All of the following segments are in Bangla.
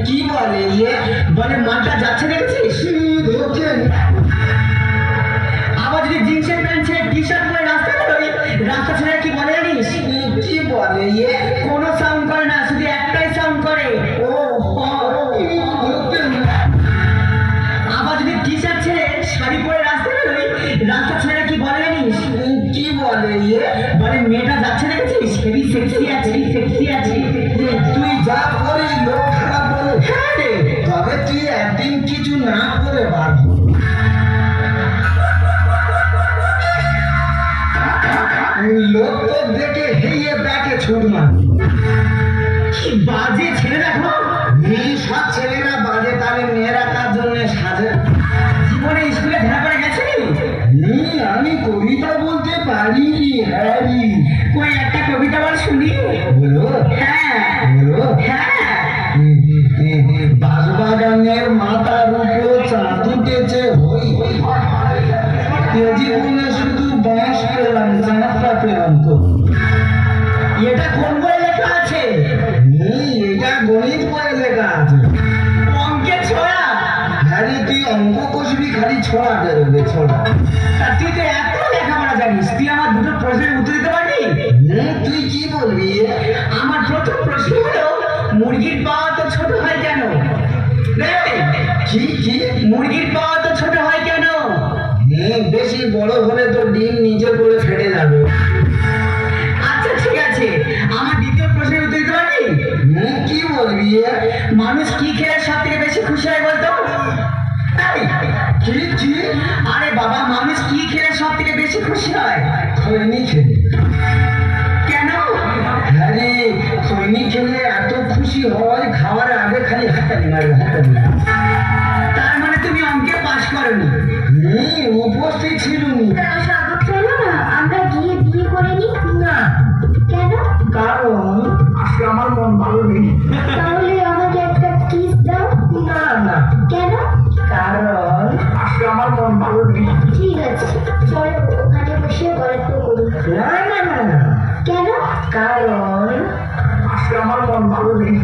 কি বলে বলে মাটা যাচ্ছে দেখেছিস? ইয়ে? কোনো সাউন্ড করে না, শুধু একটাই সাউন্ড করে। ও আবার যদি টি শার্ট ছেড়ে শাড়ি পরে রাস্তা বেরোই, রাস্তা ছেড়ে কি বলে জানিস? কি বলে ইয়ে? বলে মেয়েটা যাচ্ছে দেখেছিস, হেভি সেক্সি আছে, সেক্সি আছে। তুই যা করিস লোক খারাপ বলে। হ্যাঁ রে। তবে তুই একদিন কিছু না করে বার হ। লোক তো দেখে হেয়ে ব্যাকে ছুট মার। কি বাজে ছেলে দেখো। সব ছেলেরা বাজে, তাহলে মেয়েরা কার জন্য সাজে? জীবনে স্কুলে ধরা পড়ে গেছিলি? আমি কবিতা বলতে পারি। হ্যারি ওই একটা কবিতা বল শুনি। বলো হ্যাঁ বলো। হ্যাঁ। বাগানের মাথার উপর চাঁদ উঠেছে হই, জীবনে শুধু বাঁশ পেলাম, চাঁদটা পেলাম তো। এটা কোন বই লেখা আছে? এটা গণিত বইয়ে লেখা আছে। অঙ্কের ছড়া? হ্যারি তুই অঙ্ক কষবি, খালি ছড়া বেরোবে ছড়া। তা তুই তো এত লেখাপড়া জানিস, তুই আমার দুটো প্রশ্নের উত্তর দিতে পারবি? তুই কি বলবি? আমার প্রথম প্রশ্ন হলো, মুরগির পা তো ছোট হয় কেন? কি কি? মুরগির পা তো ছোট হয় কেন? বেশি বড় হলে তো ডিম নিচে পড়ে ফেটে যাবে। আচ্ছা ঠিক আছে, আমার দ্বিতীয় প্রশ্নের উত্তর দিতে পারবি? কি বলবি? মানুষ কি খেলে সব থেকে বেশি খুশি হয় বলতো? কি কি? আরে বাবা, মানুষ কি খেলে সব থেকে বেশি খুশি হয়? খৈনি খেলে। কেন? আরে খৈনি খেলে এত খুশি হয়, খাওয়ার আগে খালি হাতালি মারবে, হাতালি মারবে। তার মানে তুমি অঙ্কে পাশ করনি? উপস্থিত ছিলুনি। চলো না আমরা গিয়ে বিয়ে করে নিই। না, কেন? কারণ আজকে আমার মন ভালো নেই। তাহলে আমাকে একটা কিস দাও। না না, কেন? কারণ আজকে আমার মন ভালো নেই। ঠিক আছে, চলো ওখানে বসে গল্প করি। না না না না, কেন? কারণ আজকে আমার মন ভালো নেই।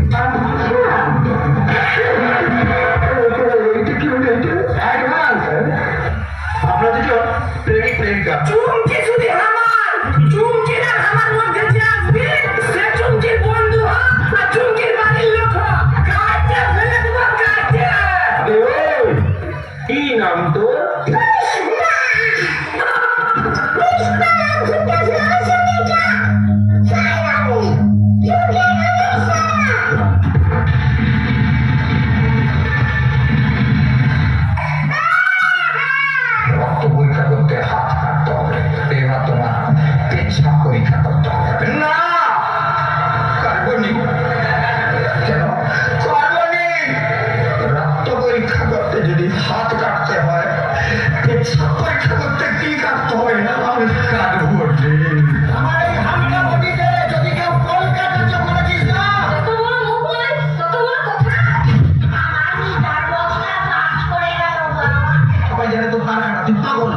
আপনার দুজন প্রেমিক প্রেমিকা। চুমকি যদি আমার, চুমকি না আমার মধ্যে যে আসবে, সে চুমকির বন্ধু হোক আর চুমকির বাড়ির লোক হোক, কাটে ফেলে দেবো, কাটে। কি নাম তো? রক্ত পরীক্ষা করতে হাত কাটতে হবে, এবার তোমার পেচ্ছাপ পরীক্ষা করতে হবে। না, কার্বনিক। কেন কার্বনিক? রক্ত পরীক্ষা করতে যদি হাত কাটতে হয়, পেচ্ছাপ পরীক্ষা করতে কি কাটতে হয়? আমি কাটবো রে। আমার এই হামটা বডিতে যদি কেউ কলকাতা চকলেটিস না, তোমার মুখ নয়, তোমার কথা। আমারই তার বক্সটা পাস করে গেল। সবাই জানে তো তার কাটা, তুই পাগল।